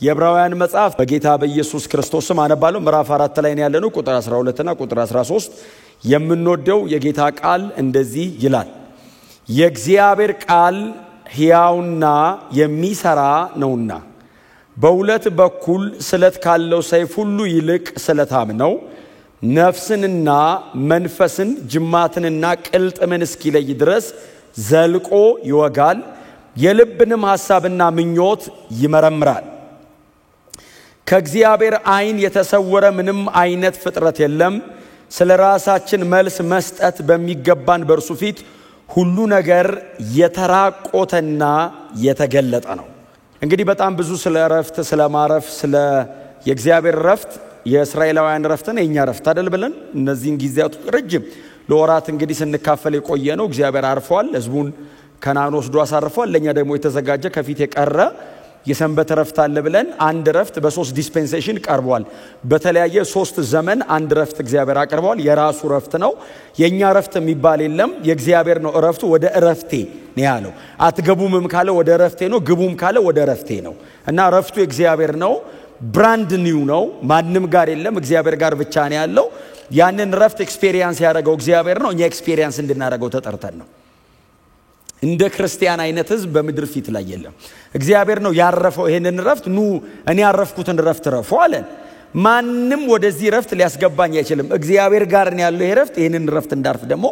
የዕብራውያን መጽሐፍ በጌታ በኢየሱስ ክርስቶስ ስም አነባለሁ። ምዕራፍ 4 ላይ ነው ያለነው። ቁጥር 12 እና ቁጥር 13 የምንወደው የጌታ ቃል እንደዚህ ይላል። የእግዚአብሔር ቃል ሕያውና የሚሰራ ነውና በሁለት በኩል ስለት ካለው ሰይፍ ሁሉ ይልቅ ስለታም ነው፣ ነፍስንና መንፈስን ጅማትንና ቅልጥምን እስኪለይ ድረስ ዘልቆ ይወጋል፣ የልብንም ሐሳብና ምኞት ይመረምራል። ከእግዚአብሔር ዓይን የተሰወረ ምንም አይነት ፍጥረት የለም። ስለ ራሳችን መልስ መስጠት በሚገባን በእርሱ ፊት ሁሉ ነገር የተራቆተና የተገለጠ ነው። እንግዲህ በጣም ብዙ ስለ ረፍት፣ ስለ ማረፍ፣ ስለ የእግዚአብሔር ረፍት፣ የእስራኤላውያን ረፍትና የኛ ረፍት አይደል ብለን እነዚህን ጊዜያት ረጅም ለወራት እንግዲህ ስንካፈል የቆየ ነው። እግዚአብሔር አርፏል፣ ህዝቡን ከነዓን ወስዶ አሳርፏል። ለኛ ደግሞ የተዘጋጀ ከፊት የቀረ የሰንበት ረፍት አለ ብለን አንድ ረፍት በሶስት ዲስፔንሴሽን ቀርቧል። በተለያየ ሶስት ዘመን አንድ ረፍት እግዚአብሔር አቀርቧል። የራሱ ረፍት ነው። የኛ ረፍት የሚባል የለም፣ የእግዚአብሔር ነው። ረፍቱ ወደ ረፍቴ ነው ያለው። አትገቡምም ካለ ወደ ረፍቴ ነው፣ ግቡም ካለ ወደ ረፍቴ ነው። እና ረፍቱ የእግዚአብሔር ነው። ብራንድ ኒው ነው። ማንም ጋር የለም፣ እግዚአብሔር ጋር ብቻ ነው ያለው። ያንን ረፍት ኤክስፔሪየንስ ያደረገው እግዚአብሔር ነው። እኛ ኤክስፔሪየንስ እንድናደርገው ተጠርተን ነው። እንደ ክርስቲያን አይነት ህዝብ በምድር ፊት ላይ የለም። እግዚአብሔር ነው ያረፈው ይሄንን ረፍት። ኑ እኔ ያረፍኩትን ረፍት ረፉ አለን። ማንም ወደዚህ ረፍት ሊያስገባኝ አይችልም። እግዚአብሔር ጋር ነው ያለው ይሄ ረፍት። ይሄንን ረፍት እንዳርፍ ደግሞ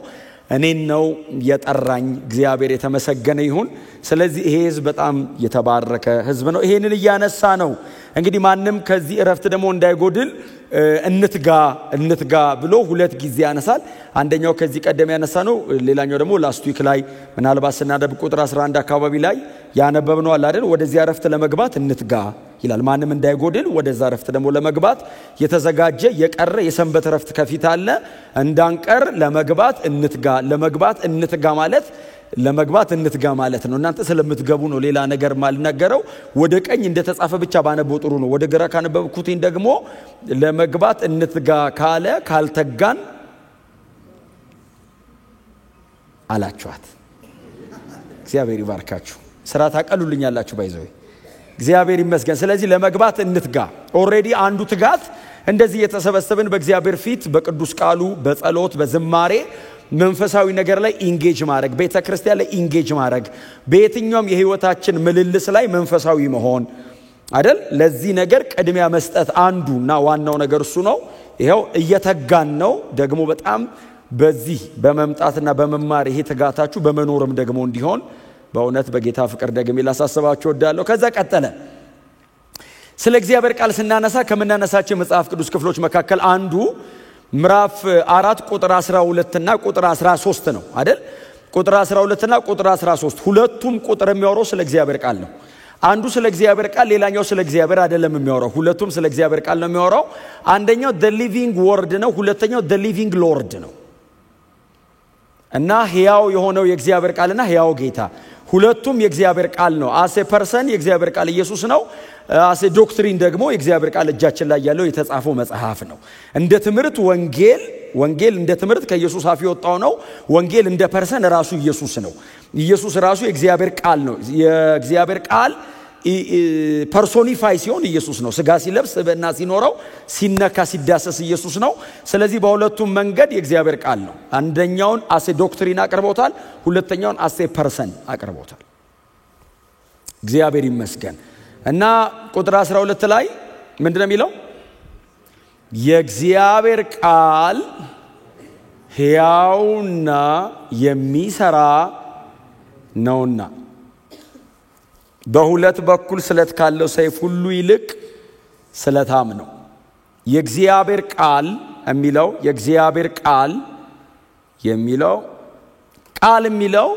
እኔን ነው የጠራኝ። እግዚአብሔር የተመሰገነ ይሁን። ስለዚህ ይሄ ህዝብ በጣም የተባረከ ህዝብ ነው። ይሄንን እያነሳ ነው እንግዲህ ማንም ከዚህ ረፍት ደግሞ እንዳይጎድል እንትጋ ብሎ ሁለት ጊዜ ያነሳል። አንደኛው ከዚህ ቀደም ያነሳ ነው። ሌላኛው ደግሞ ላስት ዊክ ላይ ምናልባት ስናነብ ቁጥር 11 አካባቢ ላይ ያነበብነው አለ አይደል? ወደዚህ ረፍት ለመግባት እንትጋ ይላል። ማንም እንዳይጎድል ወደዛ ረፍት ደግሞ ለመግባት የተዘጋጀ የቀረ የሰንበት ረፍት ከፊት አለ። እንዳንቀር ለመግባት እንትጋ ማለት ነው። እናንተ ስለምትገቡ ነው ሌላ ነገር ማልነገረው። ወደ ቀኝ እንደተጻፈ ብቻ ባነበው ጥሩ ነው። ወደ ግራ ካነበብኩትኝ ደግሞ ለመግባት እንትጋ ካለ ካልተጋን አላችኋት። እግዚአብሔር ይባርካችሁ። ስራ ታቀሉልኛላችሁ ባይዘው እግዚአብሔር ይመስገን። ስለዚህ ለመግባት እንትጋ። ኦሬዲ አንዱ ትጋት እንደዚህ የተሰበሰብን በእግዚአብሔር ፊት በቅዱስ ቃሉ በጸሎት በዝማሬ መንፈሳዊ ነገር ላይ ኢንጌጅ ማድረግ፣ ቤተክርስቲያን ላይ ኢንጌጅ ማድረግ፣ በየትኛውም የህይወታችን ምልልስ ላይ መንፈሳዊ መሆን አይደል? ለዚህ ነገር ቅድሚያ መስጠት አንዱና ዋናው ነገር እሱ ነው። ይሄው እየተጋን ነው ደግሞ በጣም በዚህ በመምጣትና በመማር ይሄ ትጋታችሁ በመኖርም ደግሞ እንዲሆን በእውነት በጌታ ፍቅር ደግሜ ላሳስባችሁ እወዳለሁ። ከዛ ቀጠለ። ስለ እግዚአብሔር ቃል ስናነሳ ከምናነሳቸው መጽሐፍ ቅዱስ ክፍሎች መካከል አንዱ ምዕራፍ 4 ቁጥር 12 እና ቁጥር 13 ነው አይደል? ቁጥር 12 እና ቁጥር 13 ሁለቱም ቁጥር የሚያወራው ስለ እግዚአብሔር ቃል ነው። አንዱ ስለ እግዚአብሔር ቃል፣ ሌላኛው ስለ እግዚአብሔር አይደለም የሚያወራው። ሁለቱም ስለ እግዚአብሔር ቃል ነው የሚያወራው። አንደኛው the living word ነው፣ ሁለተኛው the living lord ነው። እና ሕያው የሆነው የእግዚአብሔር ቃልና ሕያው ጌታ ሁለቱም የእግዚአብሔር ቃል ነው። አሴ ፐርሰን የእግዚአብሔር ቃል ኢየሱስ ነው። አሴ ዶክትሪን ደግሞ የእግዚአብሔር ቃል እጃችን ላይ ያለው የተጻፈው መጽሐፍ ነው። እንደ ትምህርት ወንጌል እንደ ትምህርት ከኢየሱስ አፍ የወጣው ነው። ወንጌል እንደ ፐርሰን ራሱ ኢየሱስ ነው። ኢየሱስ ራሱ የእግዚአብሔር ቃል ነው። የእግዚአብሔር ቃል ፐርሶኒፋይ ሲሆን ኢየሱስ ነው። ስጋ ሲለብስ በእና ሲኖረው ሲነካ ሲዳሰስ ኢየሱስ ነው። ስለዚህ በሁለቱም መንገድ የእግዚአብሔር ቃል ነው። አንደኛውን አሴ ዶክትሪን አቅርቦታል፣ ሁለተኛውን አሴ ፐርሰን አቅርቦታል። እግዚአብሔር ይመስገን። እና ቁጥር 12 ላይ ምንድነው የሚለው? የእግዚአብሔር ቃል ሕያውና የሚሰራ ነውና በሁለት በኩል ስለት ካለው ሰይፍ ሁሉ ይልቅ ስለታም ነው። የእግዚአብሔር ቃል የሚለው ቃል የሚለው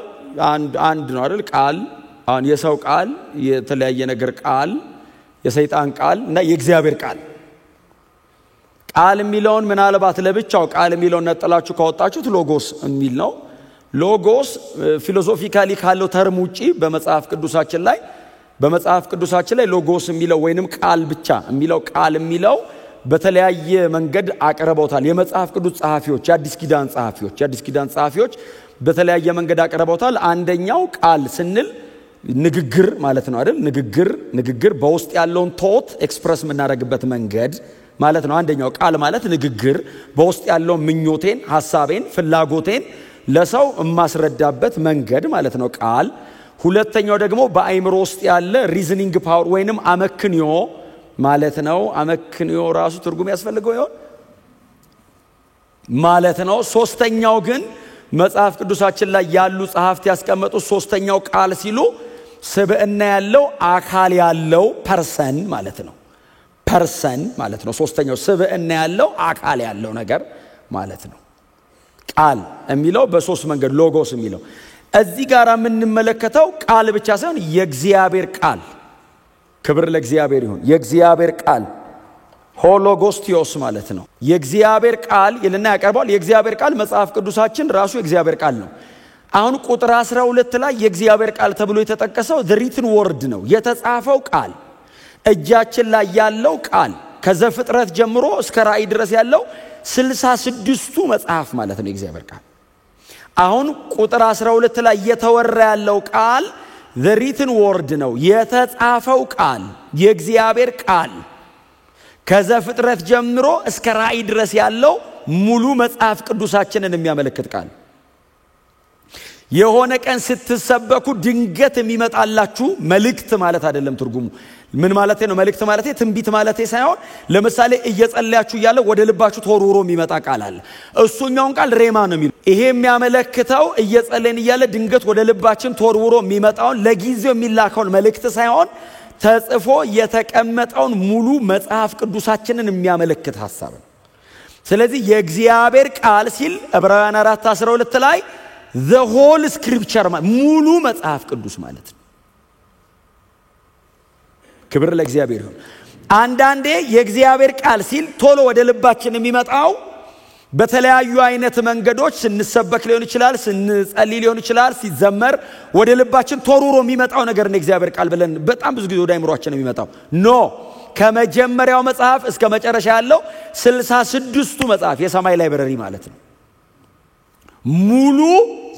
አንድ ነው አይደል? ቃል አሁን የሰው ቃል፣ የተለያየ ነገር ቃል፣ የሰይጣን ቃል እና የእግዚአብሔር ቃል የሚለውን ምናልባት ለብቻው ቃል የሚለውን ነጥላችሁ ካወጣችሁት ሎጎስ የሚል ነው። ሎጎስ ፊሎሶፊካሊ ካለው ተርም ውጪ በመጽሐፍ ቅዱሳችን ላይ ሎጎስ የሚለው ወይንም ቃል ብቻ የሚለው ቃል የሚለው በተለያየ መንገድ አቀረበውታል። የመጽሐፍ ቅዱስ ጸሐፊዎች፣ የአዲስ ኪዳን ጸሐፊዎች በተለያየ መንገድ አቀረበውታል። አንደኛው ቃል ስንል ንግግር ማለት ነው አይደል? ንግግር በውስጥ ያለውን ቶት ኤክስፕረስ የምናደርግበት መንገድ ማለት ነው። አንደኛው ቃል ማለት ንግግር በውስጥ ያለው ምኞቴን፣ ሐሳቤን፣ ፍላጎቴን ለሰው የማስረዳበት መንገድ ማለት ነው ቃል። ሁለተኛው ደግሞ በአይምሮ ውስጥ ያለ ሪዝኒንግ ፓወር ወይንም አመክንዮ ማለት ነው። አመክንዮ ራሱ ትርጉም ያስፈልገው ይሆን ማለት ነው። ሶስተኛው ግን መጽሐፍ ቅዱሳችን ላይ ያሉ ጸሐፍት ያስቀመጡት ሶስተኛው ቃል ሲሉ ስብዕና ያለው አካል ያለው ፐርሰን ማለት ነው። ፐርሰን ማለት ነው። ሶስተኛው ስብዕና ያለው አካል ያለው ነገር ማለት ነው። ቃል የሚለው በሶስት መንገድ ሎጎስ የሚለው እዚህ ጋር የምንመለከተው ቃል ብቻ ሳይሆን የእግዚአብሔር ቃል። ክብር ለእግዚአብሔር ይሁን። የእግዚአብሔር ቃል ሆሎጎስቲዮስ ማለት ነው። የእግዚአብሔር ቃል ይልና ያቀርባል። የእግዚአብሔር ቃል መጽሐፍ ቅዱሳችን ራሱ የእግዚአብሔር ቃል ነው። አሁን ቁጥር 12 ላይ የእግዚአብሔር ቃል ተብሎ የተጠቀሰው the written word ነው። የተጻፈው ቃል እጃችን ላይ ያለው ቃል ከዘፍጥረት ጀምሮ እስከ ራእይ ድረስ ያለው 66ቱ መጽሐፍ ማለት ነው የእግዚአብሔር ቃል። አሁን ቁጥር 12 ላይ የተወራ ያለው ቃል the written word ነው። የተጻፈው ቃል የእግዚአብሔር ቃል ከዘፍጥረት ጀምሮ እስከ ራእይ ድረስ ያለው ሙሉ መጽሐፍ ቅዱሳችንን የሚያመለክት ቃል። የሆነ ቀን ስትሰበኩ ድንገት የሚመጣላችሁ መልእክት ማለት አይደለም ትርጉሙ። ምን ማለት ነው? መልእክት ማለት ትንቢት ማለት ሳይሆን ለምሳሌ እየጸለያችሁ ያለ ወደ ልባችሁ ተወርውሮ የሚመጣ ቃል አለ። እሱኛውን ቃል ሬማ ነው የሚለው። ይሄ የሚያመለክተው እየጸለይን ያለ ድንገት ወደ ልባችን ተወርውሮ የሚመጣውን ለጊዜው የሚላከውን መልእክት ሳይሆን ተጽፎ የተቀመጠውን ሙሉ መጽሐፍ ቅዱሳችንን የሚያመለክት ሐሳብ ነው። ስለዚህ የእግዚአብሔር ቃል ሲል ዕብራውያን 4:12 ላይ the whole scripture ሙሉ መጽሐፍ ቅዱስ ማለት ነው። ክብር ለእግዚአብሔር ይሁን። አንዳንዴ የእግዚአብሔር ቃል ሲል ቶሎ ወደ ልባችን የሚመጣው በተለያዩ አይነት መንገዶች ስንሰበክ ሊሆን ይችላል፣ ስንጸልይ ሊሆን ይችላል፣ ሲዘመር ወደ ልባችን ተወርውሮ የሚመጣው ነገር ነው የእግዚአብሔር ቃል ብለን በጣም ብዙ ጊዜ ወደ አይምሮአችን የሚመጣው ኖ። ከመጀመሪያው መጽሐፍ እስከ መጨረሻ ያለው 66ቱ መጽሐፍ የሰማይ ላይብረሪ ማለት ነው ሙሉ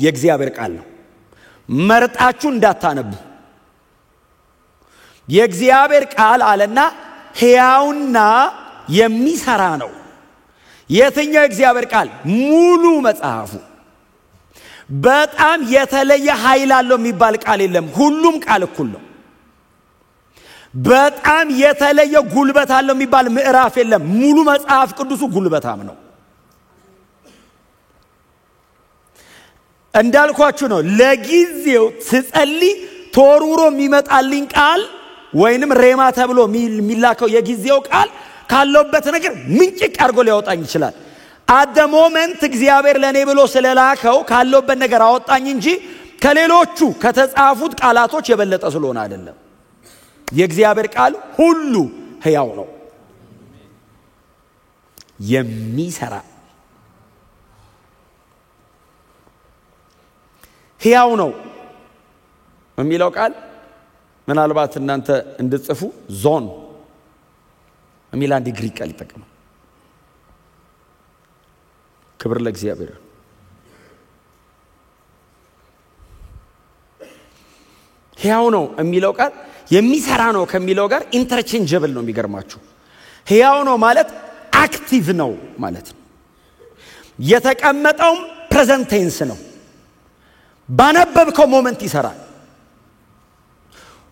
የእግዚአብሔር ቃል ነው። መርጣችሁ እንዳታነቡ። የእግዚአብሔር ቃል አለና ሕያውና የሚሰራ ነው። የትኛው የእግዚአብሔር ቃል? ሙሉ መጽሐፉ። በጣም የተለየ ኃይል አለው የሚባል ቃል የለም። ሁሉም ቃል እኩል ነው። በጣም የተለየ ጉልበት አለው የሚባል ምዕራፍ የለም። ሙሉ መጽሐፍ ቅዱሱ ጉልበታም ነው። እንዳልኳችሁ ነው። ለጊዜው ስጸልይ ተወርውሮ የሚመጣልኝ ቃል ወይንም ሬማ ተብሎ የሚላከው የጊዜው ቃል ካለበት ነገር ምንጭቅ አድርጎ ሊያወጣኝ ይችላል። አደ ሞመንት እግዚአብሔር ለኔ ብሎ ስለላከው ካለበት ነገር አወጣኝ እንጂ ከሌሎቹ ከተጻፉት ቃላቶች የበለጠ ስለሆነ አይደለም። የእግዚአብሔር ቃል ሁሉ ሕያው ነው፣ የሚሰራ ሕያው ነው የሚለው ቃል ምናልባት እናንተ እንድትጽፉ ዞን የሚል አንድ ግሪክ ቃል ይጠቀማል። ክብር ለእግዚአብሔር። ሕያው ነው የሚለው ቃል የሚሰራ ነው ከሚለው ጋር ኢንተርቼንጀብል ነው። የሚገርማችሁ ሕያው ነው ማለት አክቲቭ ነው ማለት ነው። የተቀመጠውም ፕሬዘንት ቴንስ ነው። ባነበብከው ሞመንት ይሰራል።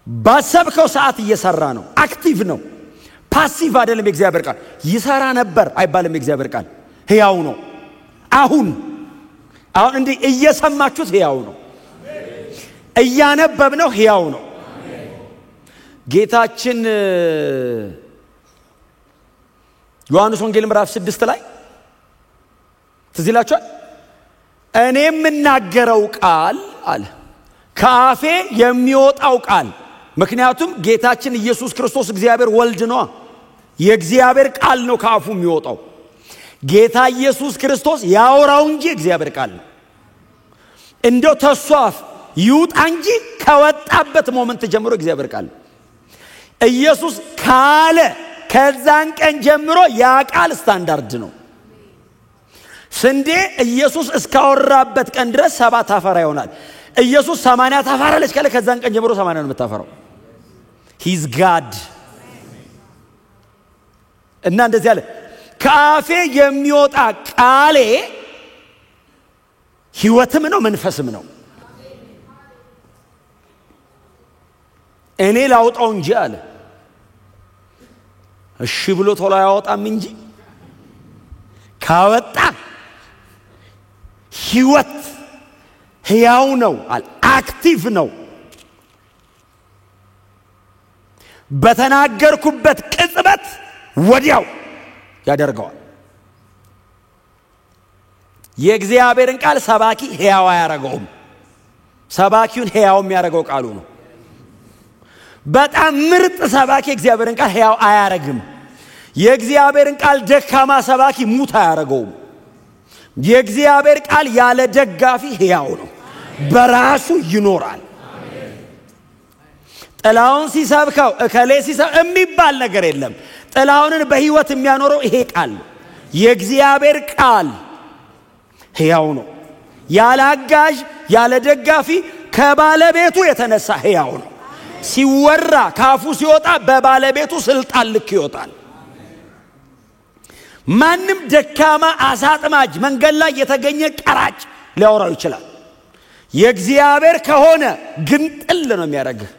ባሰብከው ሰዓት እየሰራ ነው። አክቲቭ ነው። ፓሲቭ አይደለም። የእግዚአብሔር ቃል ይሰራ ነበር አይባልም። የእግዚአብሔር ቃል ሕያው ነው። አሁን እንዲህ እየሰማችሁት ሕያው ነው። እያነበብነው ሕያው ነው። ጌታችን ዮሐንስ ወንጌል ምዕራፍ 6 ላይ ትዝ ይላችኋል። እኔ የምናገረው ቃል አለ ከአፌ የሚወጣው ቃል። ምክንያቱም ጌታችን ኢየሱስ ክርስቶስ እግዚአብሔር ወልድ ነው። የእግዚአብሔር ቃል ነው ከአፉ የሚወጣው። ጌታ ኢየሱስ ክርስቶስ ያወራው እንጂ እግዚአብሔር ቃል ነው። እንደው ተሷፍ ይውጣ እንጂ ከወጣበት ሞመንት ጀምሮ እግዚአብሔር ቃል ነው። ኢየሱስ ካለ ከዛን ቀን ጀምሮ ያ ቃል ስታንዳርድ ነው። ስንዴ ኢየሱስ እስካወራበት ቀን ድረስ 7 አፈራ ይሆናል። ኢየሱስ 80 ታፈራለች ካለ ከዛን ቀን ጀምሮ 80 ነው የምታፈራው። ሂዝ ጋድ እና እንደዚህ ያለ ከአፌ የሚወጣ ቃሌ ሕይወትም ነው መንፈስም ነው። እኔ ላውጣው እንጂ አለ እሺ ብሎ ቶሎ ያወጣም እንጂ ካወጣ ሕይወት ሕያው ነው አለ አክቲቭ ነው። በተናገርኩበት ቅጽበት ወዲያው ያደርገዋል። የእግዚአብሔርን ቃል ሰባኪ ሕያው አያረጋውም። ሰባኪውን ሕያው የሚያረጋው ቃሉ ነው። በጣም ምርጥ ሰባኪ እግዚአብሔርን ቃል ሕያው አያረግም። የእግዚአብሔርን ቃል ደካማ ሰባኪ ሙት አያረጋውም። የእግዚአብሔር ቃል ያለ ደጋፊ ሕያው ነው፣ በራሱ ይኖራል። ጥላውን ሲሰብከው እከሌ ሲሰብክ የሚባል ነገር የለም። ጥላውንን በሕይወት የሚያኖረው ይሄ ቃል ነው። የእግዚአብሔር ቃል ሕያው ነው። ያለ አጋዥ ያለ ደጋፊ ከባለቤቱ የተነሳ ሕያው ነው። ሲወራ ካፉ ሲወጣ በባለቤቱ ስልጣን ልክ ይወጣል። ማንም ደካማ አሳጥማጅ መንገድ ላይ የተገኘ ቀራጭ ሊያወራው ይችላል። የእግዚአብሔር ከሆነ ግን ጥል ነው የሚያደርግህ።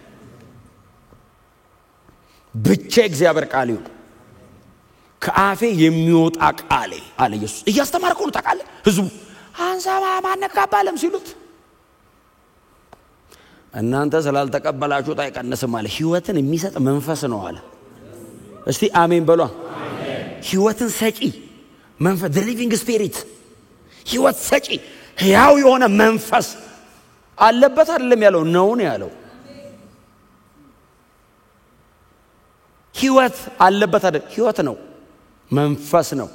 ብቻ እግዚአብሔር ቃል ይሁን። ከአፌ የሚወጣ ቃሌ አለ ኢየሱስ። እያስተማርኩ ነው ታውቃለህ። ህዝቡ አንሰማ ማንቀበልም ሲሉት እናንተ ስላልተቀበላችሁት አይቀንስም አለ። ሕይወትን የሚሰጥ መንፈስ ነው አለ። እስቲ አሜን በሏ። ሕይወትን ሰጪ መንፈስ the living spirit ሕይወት ሰጪ ሕያው የሆነ መንፈስ አለበት አይደለም ያለው ነው ያለው። ሕይወት አለበት አይደል? ሕይወት ነው መንፈስ ነው።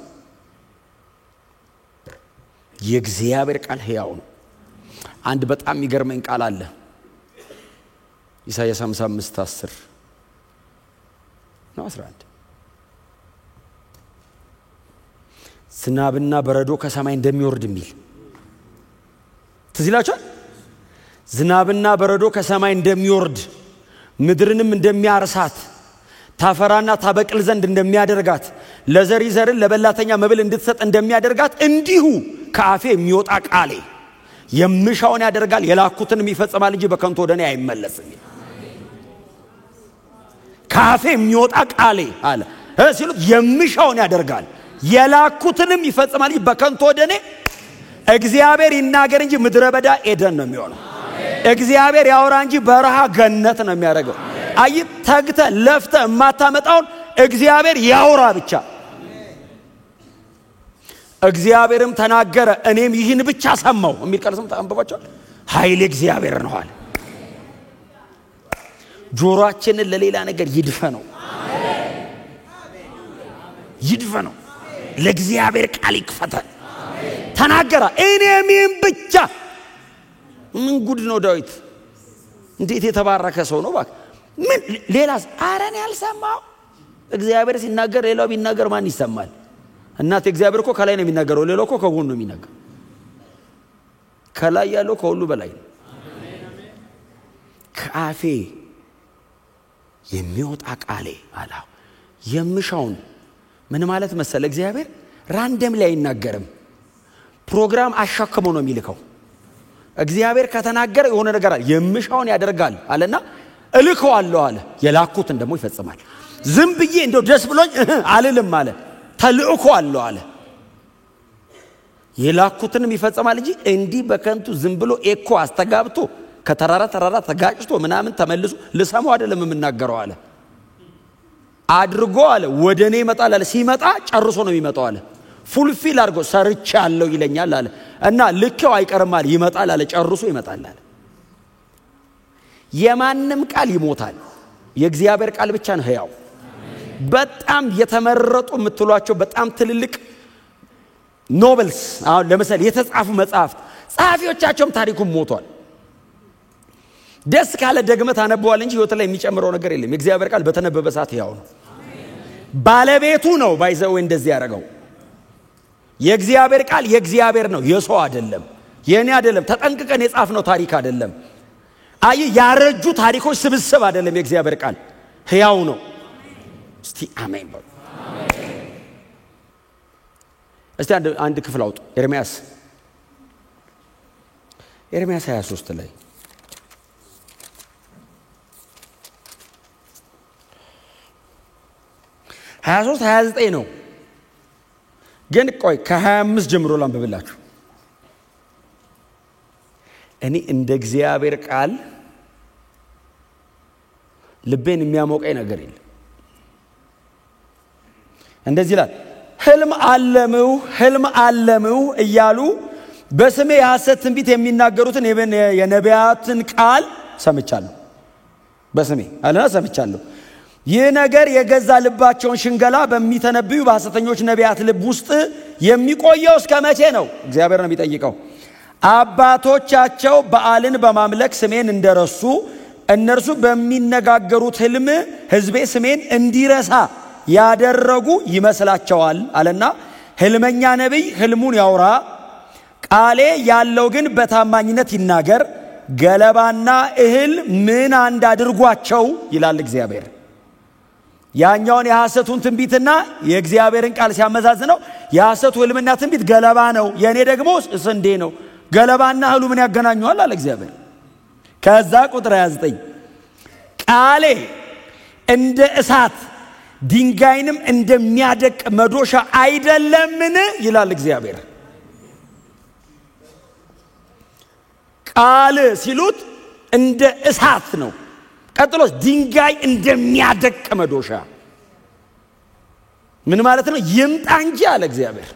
የእግዚአብሔር ቃል ሕያው ነው። አንድ በጣም የሚገርመኝ ቃል አለ። ኢሳይያስ 55:10 ነው 11 ዝናብና በረዶ ከሰማይ እንደሚወርድ የሚል ትዝ ይላችኋል። ዝናብና በረዶ ከሰማይ እንደሚወርድ ምድርንም እንደሚያርሳት ታፈራና ታበቅል ዘንድ እንደሚያደርጋት ለዘሪ ዘርን ለበላተኛ መብል እንድትሰጥ እንደሚያደርጋት እንዲሁ ከአፌ የሚወጣ ቃሌ የምሻውን ያደርጋል የላኩትንም ይፈጽማል እንጂ በከንቱ ወደኔ አይመለስም። ከአፌ የሚወጣ ቃሌ አለ ሲሉት የምሻውን ያደርጋል የላኩትንም ይፈጽማል እንጂ በከንቱ ወደኔ። እግዚአብሔር ይናገር እንጂ ምድረ በዳ ኤደን ነው የሚሆነው። እግዚአብሔር ያወራ እንጂ በረሃ ገነት ነው የሚያደርገው። አይ ተግተ ለፍተ ማታመጣውን እግዚአብሔር ያወራ ብቻ። እግዚአብሔርም ተናገረ እኔም ይህን ብቻ ሰማው የሚል ቃል ሰምታ አንበባቸዋል። ኃይል እግዚአብሔር ነው አለ። ጆሮአችንን ለሌላ ነገር ይድፈነው ይድፈነው። ለእግዚአብሔር ቃል ይክፈተን። ተናገረ እኔም ይህን ብቻ። ምን ጉድ ነው ዳዊት! እንዴት የተባረከ ሰው ነው ባክ! ምን ሌላስ አረን ያልሰማው? እግዚአብሔር ሲናገር ሌላው ቢናገር ማን ይሰማል? እናት እግዚአብሔር እኮ ከላይ ነው የሚናገረው፣ ሌላው እኮ ከጎን ነው የሚናገረው። ከላይ ያለው ከሁሉ በላይ ነው። ከአፌ የሚወጣ ቃሌ አላ የምሻውን ምን ማለት መሰለ? እግዚአብሔር ራንደም ላይ አይናገርም። ፕሮግራም አሻክሞ ነው የሚልከው። እግዚአብሔር ከተናገረ የሆነ ነገር አለ የምሻውን ያደርጋል አለና እልከዋለሁ አለ። የላኩትን ደግሞ ይፈጽማል። ዝም ብዬ እንደው ደስ ብሎኝ አልልም አለ። ተልእኮዋለሁ አለ። የላኩትንም ይፈጽማል እንጂ እንዲህ በከንቱ ዝም ብሎ ኤኮ አስተጋብቶ ከተራራ ተራራ ተጋጭቶ ምናምን ተመልሶ ልሰማው አይደለም የምናገረው አለ። አድርጎ አለ ወደኔ ይመጣል አለ። ሲመጣ ጨርሶ ነው የሚመጣው አለ። ፉልፊል አድርጎ ሰርቻለሁ ይለኛል አለ። እና ልከው አይቀርም አለ። ይመጣል አለ። ጨርሶ ይመጣል አለ። የማንም ቃል ይሞታል። የእግዚአብሔር ቃል ብቻ ነው ሕያው። በጣም የተመረጡ የምትሏቸው በጣም ትልልቅ ኖቨልስ አሁን ለምሳሌ የተጻፉ መጽሐፍት ጸሐፊዎቻቸውም ታሪኩም ሞቷል። ደስ ካለ ደግመህ ታነበዋል እንጂ ህይወት ላይ የሚጨምረው ነገር የለም። የእግዚአብሔር ቃል በተነበበ ሰዓት ሕያው ነው። ባለቤቱ ነው ባይዘው እንደዚህ ያደረገው። የእግዚአብሔር ቃል የእግዚአብሔር ነው፣ የሰው አይደለም። የኔ አይደለም ተጠንቅቀን የጻፍነው ታሪክ አይደለም አይ ያረጁ ታሪኮች ስብስብ አይደለም የእግዚአብሔር ቃል ሕያው ነው እስቲ አሜን በሉ እስቲ አንድ ክፍል አውጡ ኤርምያስ 23 ላይ ሀያሶስት 29 ነው ግን ቆይ ከ25 ጀምሮ ላንብብላችሁ እኔ እንደ እግዚአብሔር ቃል ልቤን የሚያሞቀኝ ነገር የለም እንደዚህ ይላል ህልም አለምው እያሉ በስሜ የሐሰት ትንቢት የሚናገሩትን የነቢያትን ቃል ሰምቻለሁ በስሜ አለና ሰምቻለሁ ይህ ነገር የገዛ ልባቸውን ሽንገላ በሚተነብዩ በሐሰተኞች ነቢያት ልብ ውስጥ የሚቆየው እስከ መቼ ነው እግዚአብሔር ነው የሚጠይቀው አባቶቻቸው በዓልን በማምለክ ስሜን እንደረሱ እነርሱ በሚነጋገሩት ህልም ህዝቤ ስሜን እንዲረሳ ያደረጉ ይመስላቸዋል አለና ህልመኛ ነብይ ህልሙን ያውራ ቃሌ ያለው ግን በታማኝነት ይናገር ገለባና እህል ምን አንድ አድርጓቸው ይላል እግዚአብሔር ያኛውን የሐሰቱን ትንቢትና የእግዚአብሔርን ቃል ሲያመዛዝነው የሐሰቱ ህልምና ትንቢት ገለባ ነው የኔ ደግሞ ስንዴ ነው ገለባና እህሉ ምን ያገናኙዋል አለ እግዚአብሔር ከዛ ቁጥር 29 ቃሌ እንደ እሳት ድንጋይንም እንደሚያደቅ መዶሻ አይደለምን ይላል እግዚአብሔር ቃል ሲሉት እንደ እሳት ነው ቀጥሎስ ድንጋይ እንደሚያደቅ መዶሻ ምን ማለት ነው ይምጣ እንጂ አለ እግዚአብሔር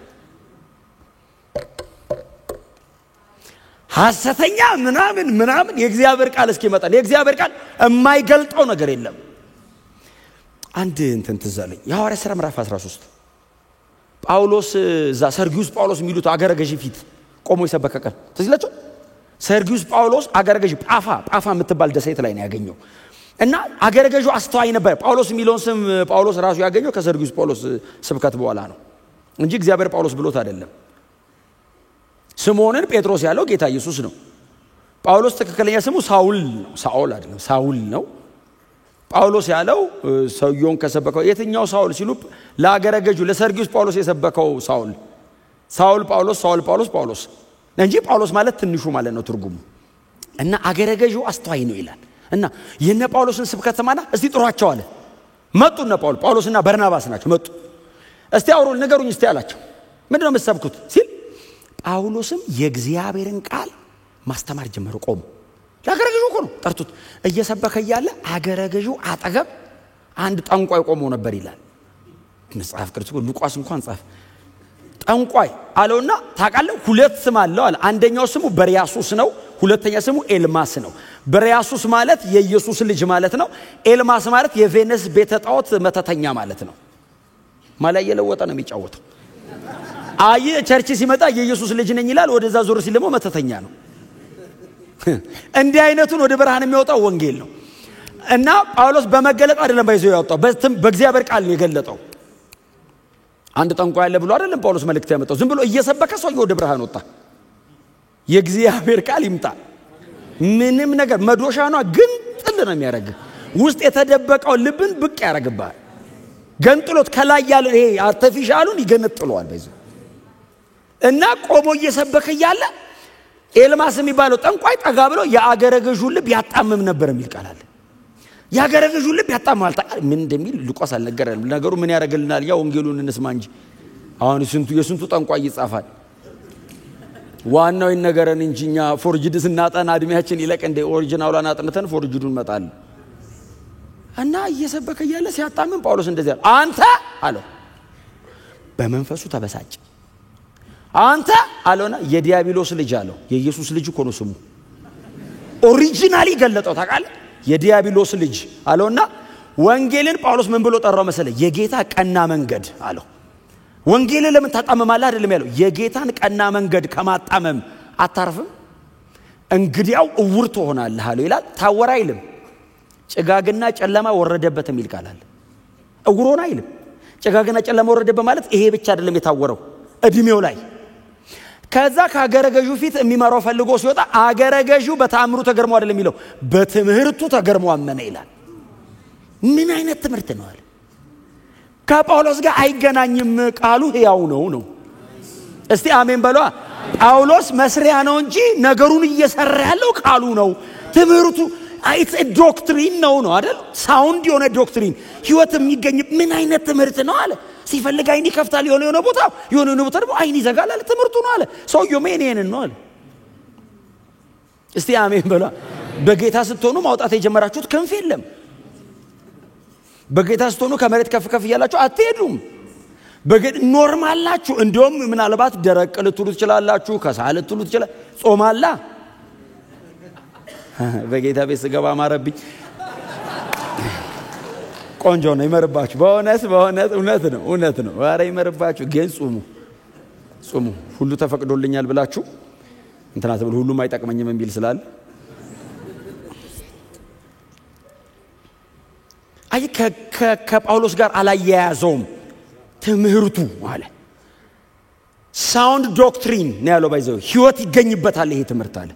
ሐሰተኛ ምናምን የእግዚአብሔር ቃል እስኪመጣ የእግዚአብሔር ቃል የማይገልጠው ነገር የለም አንድ እንትን ትዛለኝ የሐዋርያ ሥራ ምዕራፍ 13 ጳውሎስ ዛ ሰርጊዩስ ጳውሎስ የሚሉት አገረ ገዢ ፊት ቆሞ ይሰበከ ቀን ትዝላችሁ ሰርጊዩስ ጳውሎስ አገረ ገዢ ጳፋ የምትባል ደሴት ላይ ነው ያገኘው እና አገረ ገዢው አስተዋይ ነበር ጳውሎስ የሚለውን ስም ጳውሎስ ራሱ ያገኘው ከሰርጊዩስ ጳውሎስ ስብከት በኋላ ነው እንጂ እግዚአብሔር ጳውሎስ ብሎት አይደለም ስምዖንን ጴጥሮስ ያለው ጌታ ኢየሱስ ነው ጳውሎስ ትክክለኛ ስሙ ሳውል አይደለም ሳውል ነው ጳውሎስ ያለው ሰውየውን ከሰበከው የትኛው ሳውል ሲሉ ለአገረ ገዢው ለሰርጊዩስ ጳውሎስ የሰበከው ሳውል ጳውሎስ እንጂ ጳውሎስ ማለት ትንሹ ማለት ነው ትርጉሙ እና አገረ ገዢው አስተዋይ ነው ይላል እና የነ ጳውሎስን ስብከት ሰማና እስቲ ጥሯቸው አለ መጡና ጳውሎስና በርናባስ ናቸው መጡ እስቲ አውሩ ነገሩኝ እስቲ አላቸው ምንድነው የምትሰብኩት ሲል ጳውሎስም የእግዚአብሔርን ቃል ማስተማር ጀመረ ቆሞ ለአገረ ገዢው እኮ ነው ጠርቱት እየሰበከ ያለ አገረ ገዢው አጠገብ አንድ ጠንቋይ ቆሞ ነበር ይላል መጽሐፍ ቅዱስ ሉቃስ እንኳን ጻፈ ጠንቋይ አለውና ታውቃለህ ሁለት ስም አለው አለ አንደኛው ስሙ በርያሱስ ነው ሁለተኛ ስሙ ኤልማስ ነው በርያሱስ ማለት የኢየሱስ ልጅ ማለት ነው ኤልማስ ማለት የቬነስ ቤተ ጣዖት መተተኛ ማለት ነው ማላይ የለወጠ ነው የሚጫወተው አይ ቸርች ሲመጣ የኢየሱስ ልጅ ነኝ ይላል ወደዛ ዞር ሲል ደግሞ መተተኛ ነው እንዲህ አይነቱን ወደ ብርሃን የሚያወጣው ወንጌል ነው እና ጳውሎስ በመገለጥ አይደለም ባይዘው ያወጣው በእግዚአብሔር ቃል ነው የገለጠው አንድ ጠንቋይ ያለ ብሎ አይደለም ጳውሎስ መልእክት ያመጣው ዝም ብሎ እየሰበከ ሰው ወደ ብርሃን ወጣ የእግዚአብሔር ቃል ይምጣ ምንም ነገር መዶሻ ነው ግን ጥል ነው የሚያረግ ውስጥ የተደበቀው ልብን ብቅ ያረግባል ገንጥሎት ከላይ ያለ ይሄ አርቲፊሻሉን ይገነጥለዋል ባይዘው እና ቆሞ እየሰበከ ያለ ኤልማስ የሚባለው ጠንቋይ ጠጋ ብሎ የአገረ ገዢው ልብ ያጣምም ነበር የሚል ቃል አለ ያገረ ገዢው ልብ ያጣማል ምን እንደሚል ሉቃስ አልነገረንም ነገሩ ምን ያረጋልናል ያ ወንጌሉን እንስማ እንጂ አሁን የስንቱ ጠንቋይ ይጻፋል ዋናው ይነገረን እንጂኛ ፎርጅድ ስናጠና እድሜያችን ይለቅ እንደ ኦሪጂናሉን አጥንተን ፎርጅዱን መጣል እና እየሰበከ ያለ ሲያጣምም ጳውሎስ እንደዚህ አንተ አለው በመንፈሱ ተበሳጭ አንተ አለውና የዲያብሎስ ልጅ አለው የኢየሱስ ልጅ እኮ ነው ስሙ ኦሪጂናሊ ገለጠው ታውቃለህ የዲያብሎስ ልጅ አለውና ወንጌልን ጳውሎስ ምን ብሎ ጠራው መሰለ የጌታ ቀና መንገድ አለው ወንጌልን ለምን ታጣመማለህ አይደለም ያለው የጌታን ቀና መንገድ ከማጣመም አታርፍም እንግዲያው እውር ትሆናለህ አለው ይላል ታወራ አይልም ጭጋግና ጨለማ ወረደበት የሚል ቃል አለ እውሮና አይልም ጭጋግና ጨለማ ወረደበት ማለት ይሄ ብቻ አይደለም የታወረው እድሜው ላይ ከዛ ከአገረ ገዡ ፊት የሚመራው ፈልጎ ሲወጣ አገረ ገዡ በተአምሩ ተገርሞ አይደለም የሚለው በትምህርቱ ተገርሞ አመነ ይላል። ምን አይነት ትምህርት ነው አለ። ከጳውሎስ ጋር አይገናኝም፣ ቃሉ ሕያው ነው። እስቲ አሜን በሏ። ጳውሎስ መስሪያ ነው እንጂ ነገሩን እየሰራ ያለው ቃሉ ነው። ትምህርቱ it's a doctrine ነው አይደል? ሳውንድ የሆነ ዶክትሪን ህይወት የሚገኝ ምን አይነት ትምህርት ነው አለ። ሲፈልግ አይን ይከፍታል የሆነ ቦታ ደግሞ አይን ይዘጋል አለ። ትምህርቱ ነው አለ። ሰውየው ሜኔን ነው አለ። እስቲ አሜን በሏ። በጌታ ስትሆኑ ማውጣት የጀመራችሁት ክንፍ የለም። በጌታ ስትሆኑ ከመሬት ከፍ እያላችሁ አትሄዱም። ኖርማል ናችሁ። እንደውም ምናልባት ደረቅ ልትሉ ትችላላችሁ፣ ከሳል ልትሉ ትችላል። ጾማላ በጌታ ቤት ስገባ ማረብኝ። ቆንጆ ነው ይመርባችሁ። በእውነት እውነት ነው። ኧረ ይመርባችሁ። ግን ጾሙ ሁሉ ተፈቅዶልኛል ብላችሁ እንትና ተብሎ ሁሉም አይጠቅመኝም የሚል ስላለ አይ ከጳውሎስ ጋር አላያያዘውም። ትምህርቱ አለ ሳውንድ ዶክትሪን ነው ያለው። ባይዘው ህይወት ይገኝበታል ይሄ ትምህርት አለ።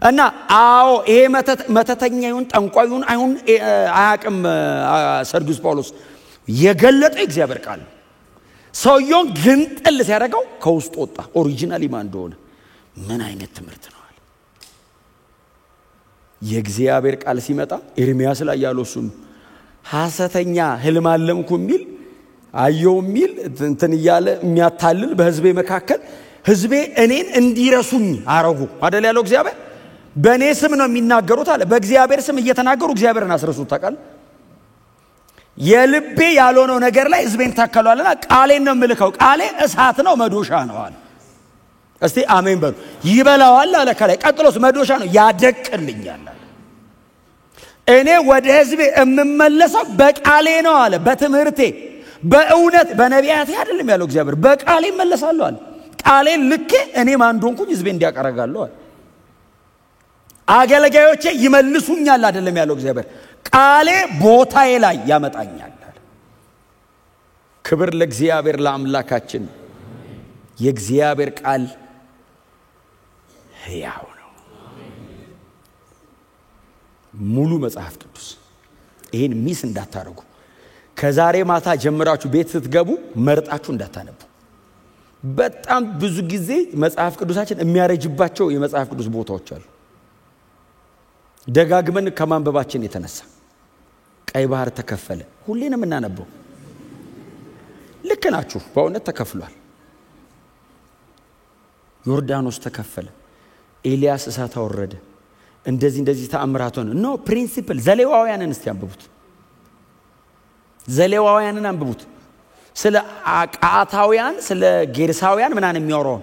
እና አዎ ይሄ መተተኛውን ጠንቋዩን አይሁን አያቅም ሰርጊዩስ ጳውሎስ የገለጠ እግዚአብሔር ቃል ሰውየውን ግንጥል ሲያደርገው ከውስጥ ወጣ ኦሪጂናሊ ማን እንደሆነ። ምን አይነት ትምህርት ነው አለ። የእግዚአብሔር ቃል ሲመጣ ኤርሚያስ ላይ ያለው እሱ ሐሰተኛ ህልም አለምኩ የሚል አየው የሚል እንትን እያለ የሚያታልል በህዝቤ መካከል ህዝቤ እኔን እንዲረሱኝ አረጉ አይደል ያለው እግዚአብሔር። በእኔ ስም ነው የሚናገሩት አለ። በእግዚአብሔር ስም እየተናገሩ እግዚአብሔርን አስረሱት። ታውቃል የልቤ ያልሆነው ነገር ላይ ህዝቤን ታከሏልና ቃሌን ነው የምልከው። ቃሌ እሳት ነው መዶሻ ነው አለ። እስቲ አሜን በሉ። ይበላዋል አለ ከላይ። ቀጥሎስ መዶሻ ነው ያደቅልኛል አለ። እኔ ወደ ህዝቤ እምመለሰው በቃሌ ነው አለ። በትምህርቴ በእውነት በነቢያቴ አይደለም ያለው እግዚአብሔር። በቃሌ እመለሳለሁ አለ። ቃሌን ልኬ እኔ ማን እንደሆንኩኝ ህዝቤ እንዲያቀረጋለሁ አለ። አገልጋዮቼ ይመልሱኛል አይደለም ያለው እግዚአብሔር። ቃሌ ቦታዬ ላይ ያመጣኛል አለ። ክብር ለእግዚአብሔር ለአምላካችን። የእግዚአብሔር ቃል ሕያው ነው። ሙሉ መጽሐፍ ቅዱስ ይሄን ሚስ እንዳታረጉ። ከዛሬ ማታ ጀምራችሁ ቤት ስትገቡ መርጣችሁ እንዳታነቡ። በጣም ብዙ ጊዜ መጽሐፍ ቅዱሳችን የሚያረጅባቸው የመጽሐፍ ቅዱስ ቦታዎች አሉ። ደጋግመን ከማንበባችን የተነሳ ቀይ ባህር ተከፈለ ሁሌንም እናነበው። ልክ ናችሁ፣ በእውነት ተከፍሏል። ዮርዳኖስ ተከፈለ፣ ኤልያስ እሳት አወረደ፣ እንደዚህ ተአምራት ሆነ። ኖ ፕሪንሲፕል ዘሌዋውያንን እስቲ አንብቡት። ዘሌዋውያንን አንብቡት። ስለ አቃታውያን ስለ ጌርሳውያን ምናን የሚያወራው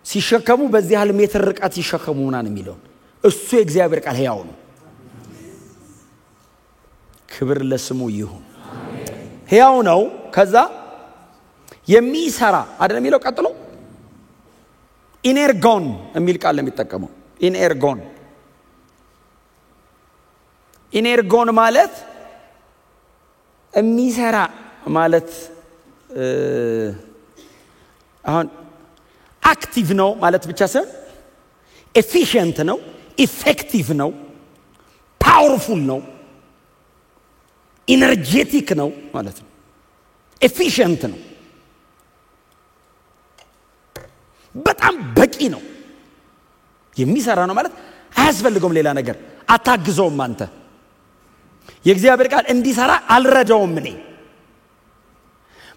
ሲሸከሙ በዚህ ያህል ሜትር ርቀት ሲሸከሙ ምናን የሚለው እሱ የእግዚአብሔር ቃል ሕያው ነው። ክብር ለስሙ ይሁን። ሕያው ነው። ከዛ የሚሰራ አይደለም የሚለው ቀጥሎ ኢነርጎን የሚል ቃል ለሚጠቀመው ኢነርጎን ማለት የሚሰራ ማለት አሁን አክቲቭ ነው ማለት ብቻ ሳይሆን ኤፊሽንት ነው፣ ኢፌክቲቭ ነው፣ ፓወርፉል ነው፣ ኢነርጄቲክ ነው ማለት ነው። ኤፊሽንት ነው፣ በጣም በቂ ነው። የሚሰራ ነው ማለት አያስፈልገውም ሌላ ነገር፣ አታግዘውም አንተ። የእግዚአብሔር ቃል እንዲሰራ አልረዳውም። እኔ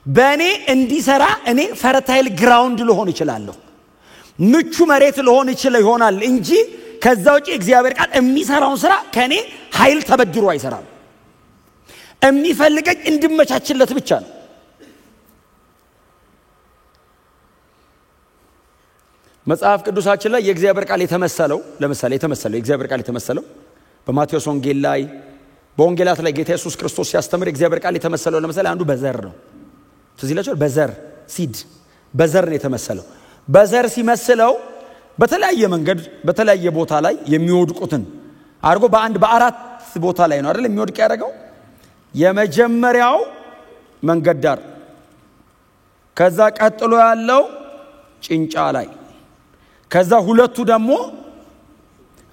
በእኔ እንዲሰራ እኔ ፈርታይል ግራውንድ ልሆን ይችላለሁ፣ ምቹ መሬት ልሆን ይሆናል እንጂ ከዛ ውጪ እግዚአብሔር ቃል የሚሰራውን ስራ ከኔ ኃይል ተበድሮ አይሰራም። የሚፈልገኝ እንድመቻችለት ብቻ ነው። መጽሐፍ ቅዱሳችን ላይ የእግዚአብሔር ቃል የተመሰለው ለምሳሌ የእግዚአብሔር ቃል የተመሰለው በማቴዎስ ወንጌል ላይ በወንጌላት ላይ ጌታ ኢየሱስ ክርስቶስ ሲያስተምር የእግዚአብሔር ቃል የተመሰለው ለምሳሌ አንዱ በዘር ነው። ስለዚህ ይላችኋል በዘር ሲድ በዘር ነው የተመሰለው። በዘር ሲመስለው በተለያየ መንገድ በተለያየ ቦታ ላይ የሚወድቁትን አርጎ በአራት ቦታ ላይ ነው አይደል የሚወድቅ ያደረገው። የመጀመሪያው መንገድ ዳር፣ ከዛ ቀጥሎ ያለው ጭንጫ ላይ ከዛ ሁለቱ ደግሞ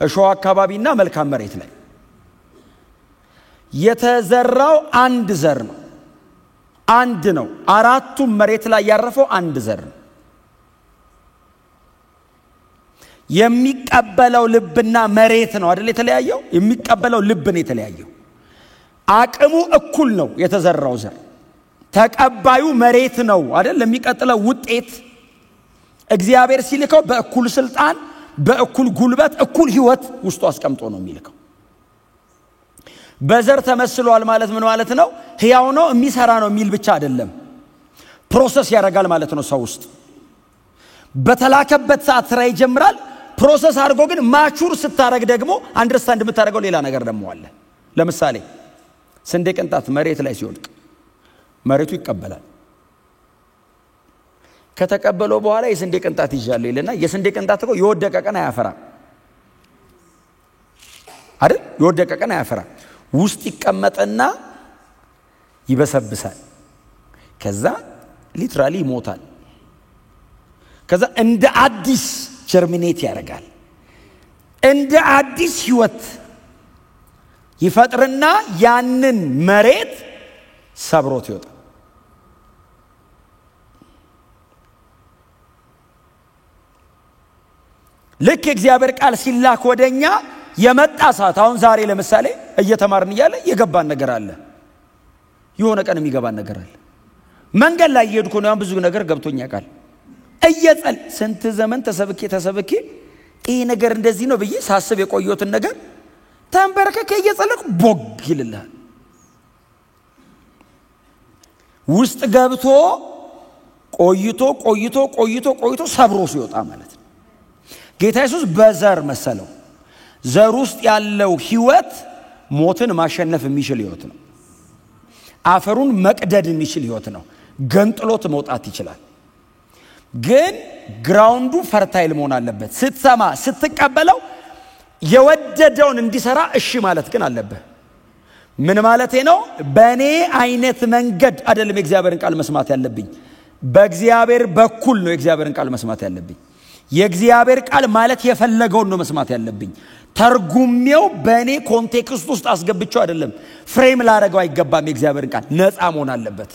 እሾህ አካባቢና መልካም መሬት ላይ የተዘራው አንድ ዘር ነው አንድ ነው አራቱም መሬት ላይ ያረፈው አንድ ዘር ነው የሚቀበለው ልብና መሬት ነው አይደል የተለያየው የሚቀበለው ልብ ነው የተለያየው አቅሙ እኩል ነው የተዘራው ዘር ተቀባዩ መሬት ነው አይደል ለሚቀጥለው ውጤት እግዚአብሔር ሲልከው በእኩል ስልጣን በእኩል ጉልበት እኩል ህይወት ውስጡ አስቀምጦ ነው የሚልከው በዘር ተመስሏል ማለት ምን ማለት ነው ህያው ነው የሚሰራ ነው የሚል ብቻ አይደለም ፕሮሰስ ያደርጋል ማለት ነው ሰው ውስጥ በተላከበት ሰዓት ስራ ይጀምራል ፕሮሰስ አድርጎ ግን ማቹር ስታረግ ደግሞ አንደርስታንድ የምታደርገው ሌላ ነገር ደግሞ አለ ለምሳሌ ስንዴ ቅንጣት መሬት ላይ ሲወድቅ መሬቱ ይቀበላል ከተቀበለው በኋላ የስንዴ ቅንጣት ይያለው ይልና የስንዴ ቅንጣት እኮ የወደቀ ቀን አያፈራም አይደል የወደቀ ቀን አያፈራም ውስጥ ይቀመጥና ይበሰብሳል ከዛ ሊትራሊ ይሞታል ከዛ እንደ አዲስ ጀርሚኔት ያደርጋል እንደ አዲስ ህይወት ይፈጥርና ያንን መሬት ሰብሮት ይወጣል ልክ እግዚአብሔር ቃል ሲላክ ወደኛ የመጣ ሰዓት አሁን ዛሬ ለምሳሌ እየተማርን ይያለ የገባን ነገር አለ የሆነ ቀን የሚገባን ነገር አለ መንገድ ላይ እየሄድኩ ነው ብዙ ነገር ገብቶኛ ቃል እየጸል ስንት ዘመን ተሰብኬ ይሄ ነገር እንደዚህ ነው ብዬ ሳስብ የቆየሁትን ነገር ተንበረከከ እየጸለኩ ቦግ ይልልሃል ውስጥ ገብቶ ቆይቶ ሰብሮ ሲወጣ ማለት ነው ጌታ ኢየሱስ በዘር መሰለው ዘር ውስጥ ያለው ህይወት ሞትን ማሸነፍ የሚችል ህይወት ነው አፈሩን መቅደድ የሚችል ህይወት ነው ገንጥሎት መውጣት ይችላል ግን ግራውንዱ ፈርታይል መሆን አለበት ስትሰማ ስትቀበለው የወደደውን እንዲሰራ እሺ ማለት ግን አለበት ምን ማለት ነው በኔ አይነት መንገድ አይደለም የእግዚአብሔርን ቃል መስማት ያለብኝ በእግዚአብሔር በኩል ነው የእግዚአብሔርን ቃል መስማት ያለብኝ የእግዚአብሔር ቃል ማለት የፈለገውን ነው መስማት ያለብኝ ተርጉሜው በኔ ኮንቴክስት ውስጥ አስገብቼው አይደለም ፍሬም ላደርገው አይገባም የእግዚአብሔርን ቃል ነፃ መሆን አለበት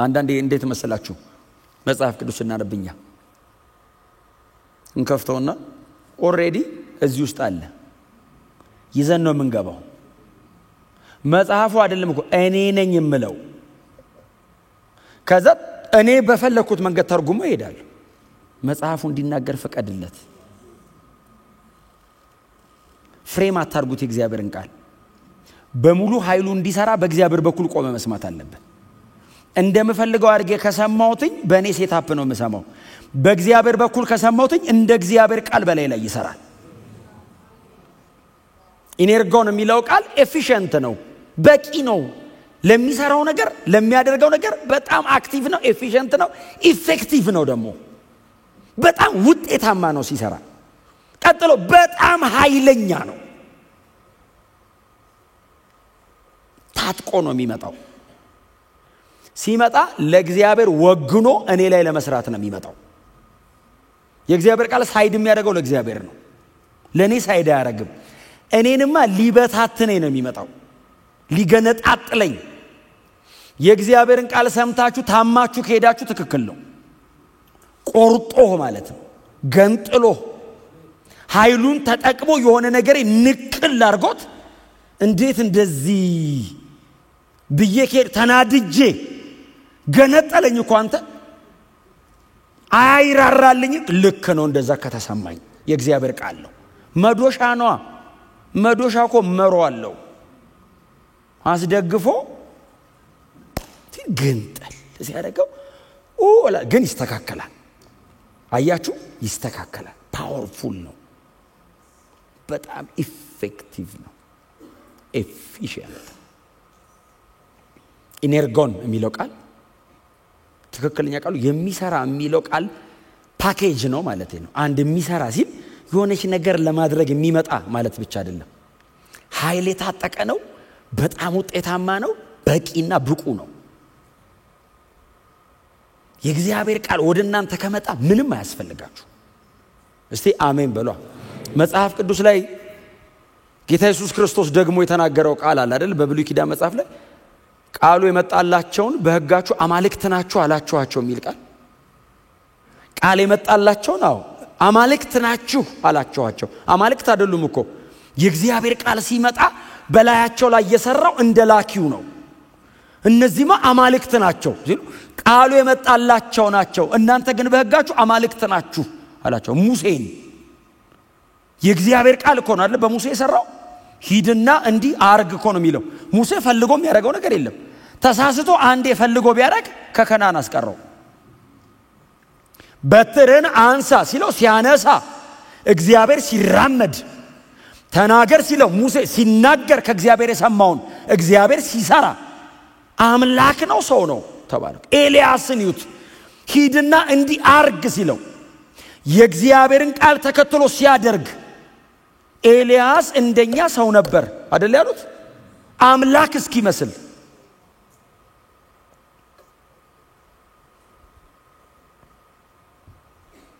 አንዳንዴ እንዴት መሰላችሁ መጽሐፍ ቅዱስ እናነብኛ እንከፍተውና ኦሬዲ እዚህ ውስጥ አለ ይዘን ነው የምንገባው መጽሐፉ አይደለም እኮ እኔ ነኝ የምለው ከዛ እኔ በፈለኩት መንገድ ተርጉሞ ይሄዳል መጽሐፉ እንዲናገር ፈቀድለት ፍሬም አታርጉት የእግዚአብሔርን ቃል በሙሉ ኃይሉ እንዲሰራ በእግዚአብሔር በኩል ቆመ መስማት አለበት እንደምፈልገው አድርጌ ከሰማሁትኝ በእኔ ሴታፕ ነው የምሰማው በእግዚአብሔር በኩል ከሰማሁትኝ እንደ እግዚአብሔር ቃል በላይ ላይ ይሰራል ኢነርጎን የሚለው ቃል ኤፊሽንት ነው በቂ ነው ለሚሰራው ነገር ለሚያደርገው ነገር በጣም አክቲቭ ነው ኤፊሽንት ነው ኢፌክቲቭ ነው ደግሞ በጣም ውጤታማ ነው ሲሰራ ቀጥሎ በጣም ኃይለኛ ነው ታጥቆ ነው የሚመጣው ሲመጣ ለእግዚአብሔር ወግኖ እኔ ላይ ለመስራት ነው የሚመጣው የእግዚአብሔር ቃል ሳይድ የሚያደርገው ለእግዚአብሔር ነው ለኔ ሳይድ አያረግም እኔንማ ሊበታትነኝ ነው የሚመጣው ሊገነጣጥለኝ የእግዚአብሔርን ቃል ሰምታችሁ ታማችሁ ከሄዳችሁ ትክክል ነው ቆርጦ ማለት ነው ገንጥሎ ኃይሉን ተጠቅሞ የሆነ ነገር ንቅል አርጎት እንዴት እንደዚህ ብየከር ተናድጄ ገነጠለኝ እኮ አንተ አይራራልኝ ልክ ነው እንደዛ ከተሰማኝ የእግዚአብሔር ቃል ነው መዶሻ ነው መዶሻ እኮ መሮ አለው አስደግፎ ገንጠል ሲያደርገው ግን ይስተካከላል አያችሁ ይስተካከላል ፓወርፉል ነው በጣም ኢፌክቲቭ ነው ኤፊሺየንት ኢነርጎን የሚለው ቃል ትክክለኛ ቃሉ የሚሰራ የሚለው ቃል ፓኬጅ ነው ማለት ነው አንድ የሚሰራ ሲል የሆነች ነገር ለማድረግ የሚመጣ ማለት ብቻ አይደለም ኃይል የታጠቀ ነው በጣም ውጤታማ ነው በቂና ብቁ ነው የእግዚአብሔር ቃል ወደ እናንተ ከመጣ ምንም አያስፈልጋችሁ። እስቲ አሜን በሉ። መጽሐፍ ቅዱስ ላይ ጌታ ኢየሱስ ክርስቶስ ደግሞ የተናገረው ቃል አለ አይደል? በብሉይ ኪዳን መጽሐፍ ላይ ቃሉ የመጣላቸውን በሕጋችሁ አማልክት ናችሁ አላችኋቸው የሚል ቃል የመጣላቸው ነው። አማልክት ናችሁ አላችኋቸው። አማልክት አይደሉም እኮ። የእግዚአብሔር ቃል ሲመጣ በላያቸው ላይ የሰራው እንደላኪው ነው። እነዚህማ አማልክት ናቸው ሲሉ ቃሉ የመጣላቸው ናቸው። እናንተ ግን በሕጋችሁ አማልክት ናችሁ አላቸው። ሙሴን የእግዚአብሔር ቃል እኮ ነው አይደል በሙሴ የሰራው። ሂድና እንዲህ አርግ እኮ ነው የሚለው። ሙሴ ፈልጎ የሚያደርገው ነገር የለም። ተሳስቶ አንዴ ፈልጎ ቢያደርግ ከከናን አስቀረው። በትርን አንሳ ሲለው ሲያነሳ፣ እግዚአብሔር ሲራመድ፣ ተናገር ሲለው ሙሴ ሲናገር ከእግዚአብሔር የሰማውን እግዚአብሔር ሲሰራ አምላክ ነው ሰው ነው ተባለ። ኤልያስን ይዩት። ሂድና እንዲህ አርግ ሲለው የእግዚአብሔርን ቃል ተከትሎ ሲያደርግ ኤልያስ እንደኛ ሰው ነበር አይደል ያሉት? አምላክ እስኪመስል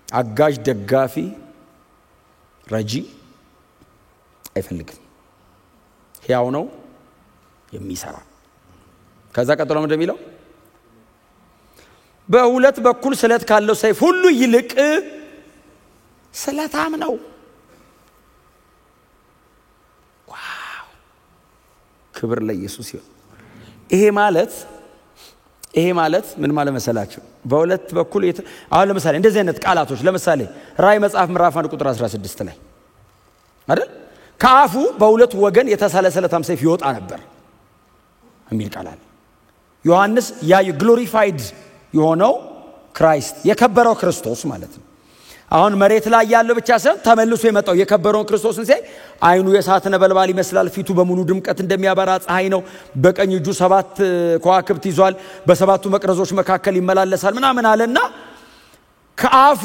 አጋዥ ደጋፊ ረጂ አይፈልግም። ሕያው ነው የሚሰራ። ከዛ ቀጥሎ ምንድነው የሚለው? በሁለት በኩል ስለት ካለው ሰይፍ ሁሉ ይልቅ ስለታም ነው። ዋው! ክብር ለኢየሱስ ይሁን። ይሄ ማለት ምን ማለት መሰላችሁ? በሁለት በኩል አሁን ለምሳሌ እንደዚህ አይነት ቃላቶች ለምሳሌ ራእይ መጽሐፍ ምዕራፍ 1 ቁጥር 16 ላይ አይደል? ከአፉ በሁለት ወገን የተሳለ ስለታም ሰይፍ ይወጣ ነበር የሚል ቃል አለ። ዮሐንስ ያ ግሎሪፋይድ የሆነው ክራይስት የከበረው ክርስቶስ ማለት ነው። አሁን መሬት ላይ ያለው ብቻ ሳይሆን ተመልሶ የመጣው የከበረውን ክርስቶስን ሲያይ አይኑ የእሳት ነበልባል ይመስላል፣ ፊቱ በሙሉ ድምቀት እንደሚያበራ ፀሐይ ነው፣ በቀኝ እጁ 7 ከዋክብት ይዟል፣ በሰባቱ መቅረዞች መካከል ይመላለሳል ምናምን አለና ከአፉ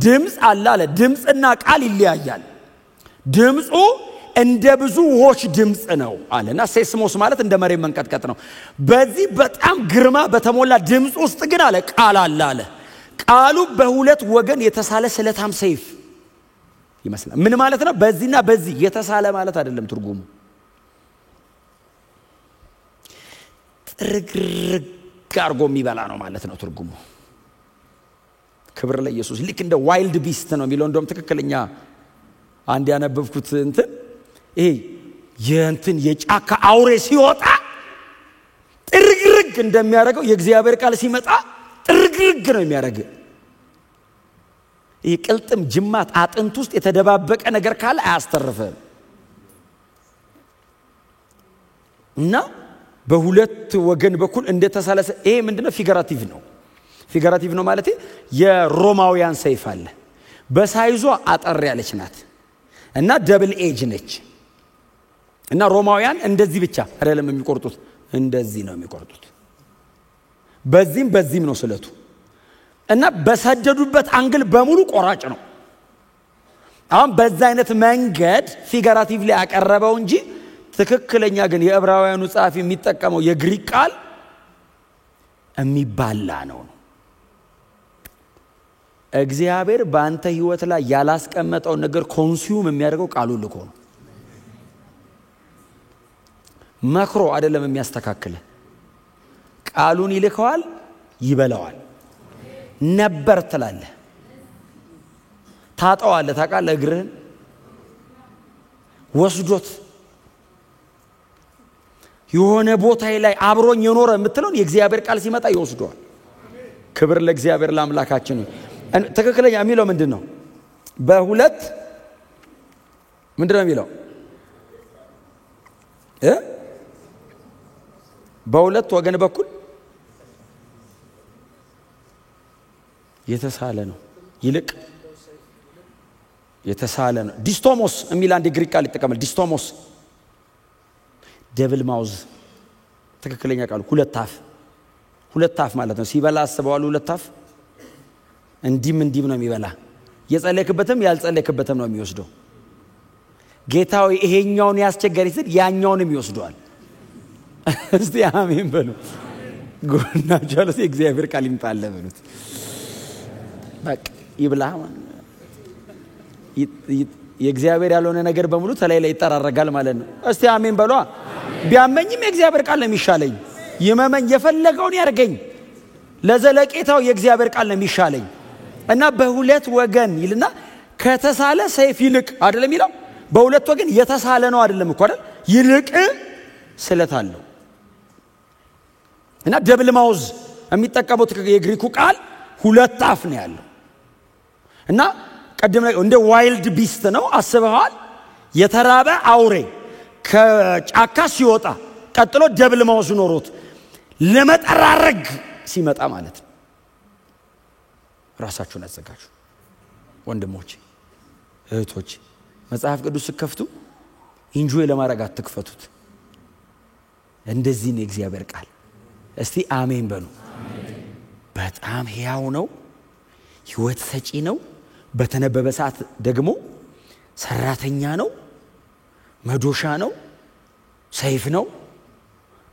ድምጽ አለ። ድምጽና ቃል ይለያያል። ድምጹ እንደ ብዙ ውሆች ድምጽ ነው አለና ሴስሞስ ማለት እንደ መሬት መንቀጥቀጥ ነው። በዚህ በጣም ግርማ በተሞላ ድምጽ ውስጥ ግን አለ ቃል አለ። ቃሉ በሁለት ወገን የተሳለ ስለታም ሰይፍ ይመስላል። ምን ማለት ነው? በዚህና በዚህ የተሳለ ማለት አይደለም ትርጉሙ። ጥርግርግ አርጎ የሚበላ ነው ማለት ነው ትርጉሙ። ክብር ለኢየሱስ። ልክ እንደ ዋይልድ ቢስት ነው የሚለው። እንደውም ትክክለኛ አንድ ያነበብኩት ይሄ የጫካ አውሬ ሲወጣ ጥርግርግ እንደሚያደርገው የእግዚአብሔር ቃል ሲመጣ ጥርግርግ ነው የሚያደርገው። ይሄ ቅልጥም ጅማት አጥንት ውስጥ የተደባበቀ ነገር ካለ አያስተርፍም። እና በሁለት ወገን በኩል እንደተሳለሰ ይሄ ምንድነው? ፊገራቲቭ ነው ማለት የሮማውያን ሰይፍ አለ። በሳይዟ አጠር ያለች ናት እና ደብል ኤጅ ነች። እና ሮማውያን እንደዚህ ብቻ አይደለም የሚቆርጡት፣ እንደዚህ ነው የሚቆርጡት። በዚህም ነው ስለቱ። እና በሰደዱበት አንግል በሙሉ ቆራጭ ነው። አሁን በዛ አይነት መንገድ ፊገራቲቭሊ ያቀረበው እንጂ ትክክለኛ ግን የዕብራውያኑ ጻፊ የሚጠቀመው የግሪክ ቃል የሚባላ ነው። እግዚአብሔር በአንተ ህይወት ላይ ያላስቀመጠው ነገር ኮንሱም የሚያደርገው ቃሉ ልኮ ነው። መክሮ አይደለም የሚያስተካክለ። ቃሉን ይልከዋል፣ ይበላዋል። ነበር ትላለህ፣ ታጣዋለህ። ታውቃለህ እግርህን ወስዶት የሆነ ቦታ ላይ አብሮኝ የኖረ የምትለውን የእግዚአብሔር ቃል ሲመጣ ይወስደዋል። ክብር ለእግዚአብሔር ለአምላካችን። ትክክለኛ የሚለው ምንድነው? በሁለት ምንድነው የሚለው? በሁለት ወገን በኩል የተሳለ ነው። ይልቅ የተሳለ ነው። ዲስቶሞስ የሚል አንድ ግሪክ ቃል ይጠቀማል። ዲስቶሞስ ደብል ማውዝ ትክክለኛ ቃሉ ሁለት አፍ ማለት ነው። ሲበላ አስበዋል። ሁለት አፍ እንዲም ነው የሚበላ። የጸለይክበትም ያልጸለይክበትም ነው የሚወስደው። ጌታው ይሄኛውን ያስቸገረኝ ሲል ያኛውንም ይወስደዋል። እስቲ አሜን በሉ። ጎናቸው የእግዚአብሔር ቃል ይምጣል በሉት። በቃ ይብላህ የእግዚአብሔር ያልሆነ ነገር በሙሉ ተላይ ላይ ይጠራረጋል ማለት ነው። እስቲ አሜን በሏ። ቢያመኝም የእግዚአብሔር ቃል ነው የሚሻለኝ። ይመመኝ የፈለገውን ያርገኝ ለዘለቄታው የእግዚአብሔር ቃል ነው የሚሻለኝ። እና በሁለት ወገን ይልና ከተሳለ ሰይፍ ይልቅ አይደለም ይላል። በሁለት ወገን የተሳለ ነው አይደለም እኮ አይደል? ይልቅ ስለታለው እና ደብል ማውዝ የሚጠቀሙት የግሪኩ ቃል ሁለት አፍ ነው ያለው። እና ቀደም ላይ እንደ ዋይልድ ቢስት ነው አስበዋል። የተራበ አውሬ ከጫካ ሲወጣ ቀጥሎ ደብል ማውዝ ኖሮት ለመጠራረግ ሲመጣ ማለት ነው። ራሳችሁን አዘጋጁ ወንድሞቼ እህቶቼ። መጽሐፍ ቅዱስ ሲከፍቱ ኢንጆይ ለማድረግ አትክፈቱት። እንደዚህ ነው እግዚአብሔር ቃል። እስቲ አሜን በሉ። በጣም ሕያው ነው፣ ሕይወት ሰጪ ነው። በተነበበ ሰዓት ደግሞ ሰራተኛ ነው፣ መዶሻ ነው፣ ሰይፍ ነው፣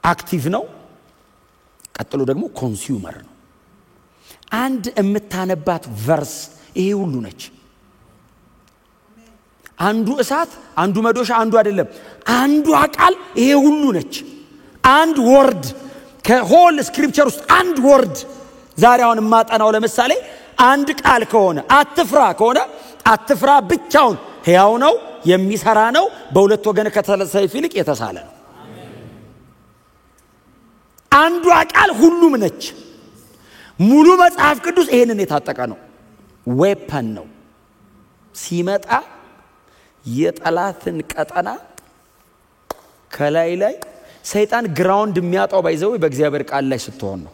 አክቲቭ ነው። ቀጥሎ ደግሞ ኮንሱመር ነው። አንድ የምታነባት ቨርስ ይሄ ሁሉ ነች። አንዱ እሳት፣ አንዱ መዶሻ፣ አንዱ አይደለም፣ አንዱ ቃል ይሄ ሁሉ ነች። አንድ ወርድ ከሆል ስክሪፕቸር ውስጥ አንድ ወርድ። ዛሬ አሁን ማጠናው ለምሳሌ አንድ ቃል ከሆነ አትፍራ ከሆነ አትፍራ ብቻውን ሕያው ነው፣ የሚሰራ ነው፣ በሁለት ወገን ከተሰይፍ ይልቅ የተሳለ ነው። አንዱ ቃል ሁሉም ነች። ሙሉ መጽሐፍ ቅዱስ ይሄንን የታጠቀ ነው። ዌፐን ነው። ሲመጣ የጠላትን ቀጠና ከላይ ላይ ሰይጣን ግራውንድ የሚያጣው ባይዘው በእግዚአብሔር ቃል ላይ ስትሆን ነው።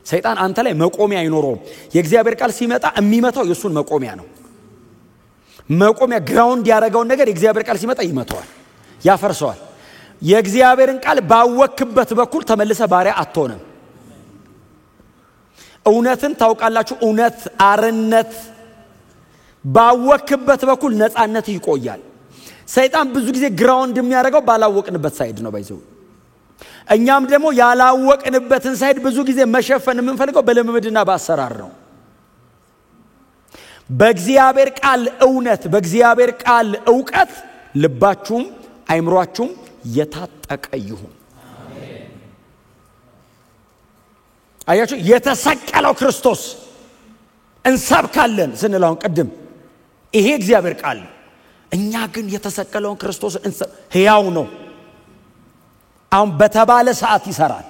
ሰይጣን አንተ ላይ መቆሚያ አይኖርም። የእግዚአብሔር ቃል ሲመጣ የሚመታው የሱን መቆሚያ ነው። መቆሚያ ግራውንድ ያደረገውን ነገር የእግዚአብሔር ቃል ሲመጣ ይመታዋል፣ ያፈርሰዋል። የእግዚአብሔርን ቃል ባወክበት በኩል ተመልሰ ባሪያ አትሆንም። እውነትን ታውቃላችሁ። እውነት አርነት ባወክበት በኩል ነፃነት ይቆያል። ሰይጣን ብዙ ጊዜ ግራውንድ የሚያደርገው ባላወቅንበት ሳይድ ነው ባይዘው። እኛም ደግሞ ያላወቅንበትን ሳይድ ብዙ ጊዜ መሸፈን የምንፈልገው በልምምድና በአሰራር ነው። በእግዚአብሔር ቃል እውነት፣ በእግዚአብሔር ቃል ዕውቀት ልባችሁም አይምሯችሁም የታጠቀ ይሁን። አያችሁ፣ የተሰቀለው ክርስቶስ እንሰብካለን ስንላውን ቅድም ይሄ እግዚአብሔር ቃል። እኛ ግን የተሰቀለውን ክርስቶስ ሕያው ነው። አሁን በተባለ ሰዓት ይሰራል፣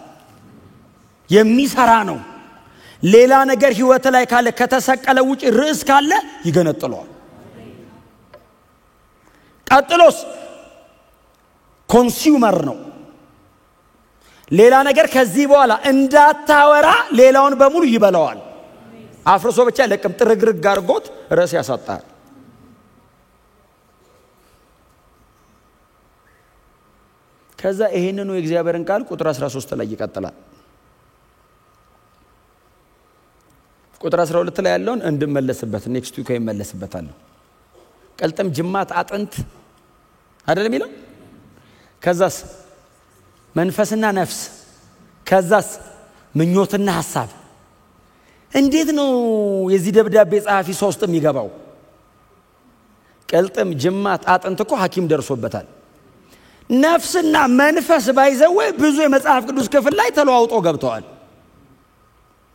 የሚሰራ ነው። ሌላ ነገር ህይወት ላይ ካለ ከተሰቀለ ውጪ ርዕስ ካለ ይገነጥለዋል። ቀጥሎስ ኮንሱመር ነው። ሌላ ነገር ከዚህ በኋላ እንዳታወራ ሌላውን በሙሉ ይበላዋል። አፍርሶ ብቻ ለቅም ጥርግርግ አድርጎት ርዕስ ያሳጣል። ከዛ ይሄንን ነው የእግዚአብሔርን ቃል ቁጥር 13 ላይ ይቀጥላል። ቁጥር 12 ላይ ያለውን እንድመለስበት ኔክስት ዊክ ይመለስበታል። ቀልጥም ጅማት አጥንት አይደለም ይለው። ከዛስ መንፈስና ነፍስ፣ ከዛስ ምኞትና ሐሳብ። እንዴት ነው የዚህ ደብዳቤ ጸሐፊ ሶስት የሚገባው? ቀልጥም ጅማት አጥንት እኮ ሐኪም ደርሶበታል። ነፍስና መንፈስ ባይዘው ብዙ የመጽሐፍ ቅዱስ ክፍል ላይ ተለዋውጦ ገብተዋል።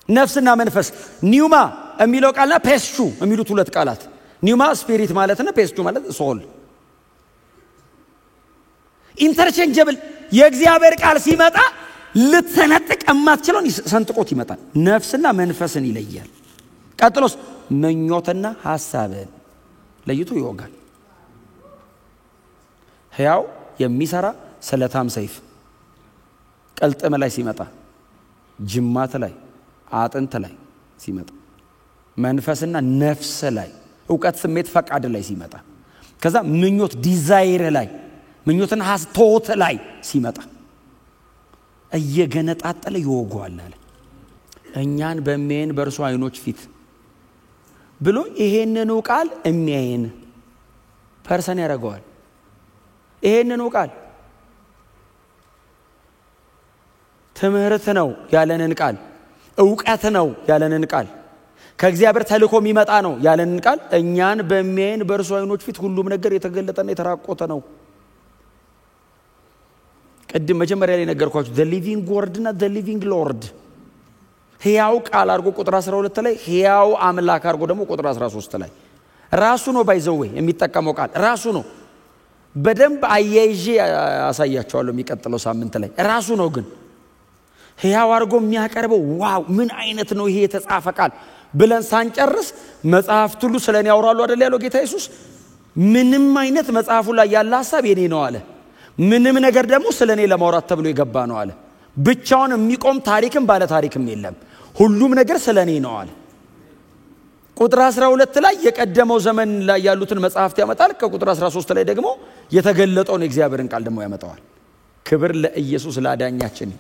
ነፍስና መንፈስ ኒውማ የሚለው ቃልና ፔስቹ የሚሉት ሁለት ቃላት። ኒውማ ስፒሪት ማለት ነው፣ ፔስቹ ማለት ሶል። ኢንተርቼንጀብል። የእግዚአብሔር ቃል ሲመጣ ልትሰነጥቅ የማትችለውን ሰንጥቆት ይመጣል። ነፍስና መንፈስን ይለያል። ቀጥሎስ ምኞትና ሐሳብን ለይቶ ይወጋል። ሕያው የሚሰራ ስለታም ሰይፍ ቀልጥም ላይ ሲመጣ፣ ጅማት ላይ አጥንት ላይ ሲመጣ፣ መንፈስና ነፍስ ላይ፣ ዕውቀት ስሜት ፈቃድ ላይ ሲመጣ፣ ከዛ ምኞት ዲዛይር ላይ፣ ምኞትና ሐስቶት ላይ ሲመጣ እየገነጣጠለ ይወጋዋል አለ። እኛን በሚያየን በእርሱ አይኖች ፊት ብሎ ይሄንን ቃል የሚያየን ፐርሰን ያደርገዋል። ይሄንን ቃል ትምህርት ነው ያለንን ቃል ዕውቀት ነው ያለንን ቃል ከእግዚአብሔር ተልኮ የሚመጣ ነው ያለንን ቃል እኛን በሚያየን በእርሱ ዓይኖች ፊት ሁሉም ነገር የተገለጠና የተራቆተ ነው። ቅድም መጀመሪያ ላይ ነገርኳችሁ the living word እና the living lord ሕያው ቃል አድርጎ ቁጥር 12 ላይ ሕያው አምላክ አድርጎ ደግሞ ቁጥር 13 ላይ ራሱ ነው ባይዘው የሚጠቀመው ቃል ራሱ ነው። በደንብ አያይዤ አሳያችኋለሁ የሚቀጥለው ሳምንት ላይ ራሱ ነው። ግን ሕያው አድርጎ የሚያቀርበው ዋው ምን አይነት ነው ይሄ የተጻፈ ቃል ብለን ሳንጨርስ መጽሐፍት ሁሉ ስለኔ ያወራሉ አይደል ያለው ጌታ ኢየሱስ። ምንም አይነት መጽሐፉ ላይ ያለ ሐሳብ የኔ ነው አለ። ምንም ነገር ደግሞ ስለኔ ለማውራት ተብሎ የገባ ነው አለ። ብቻውን የሚቆም ታሪክም ባለ ታሪክም የለም። ሁሉም ነገር ስለኔ ነው አለ። ቁጥር 12 ላይ የቀደመው ዘመን ላይ ያሉትን መጽሐፍት ያመጣል። ከቁጥር 13 ላይ ደግሞ የተገለጠውን የእግዚአብሔርን ቃል ደግሞ ያመጣዋል። ክብር ለኢየሱስ ለአዳኛችን።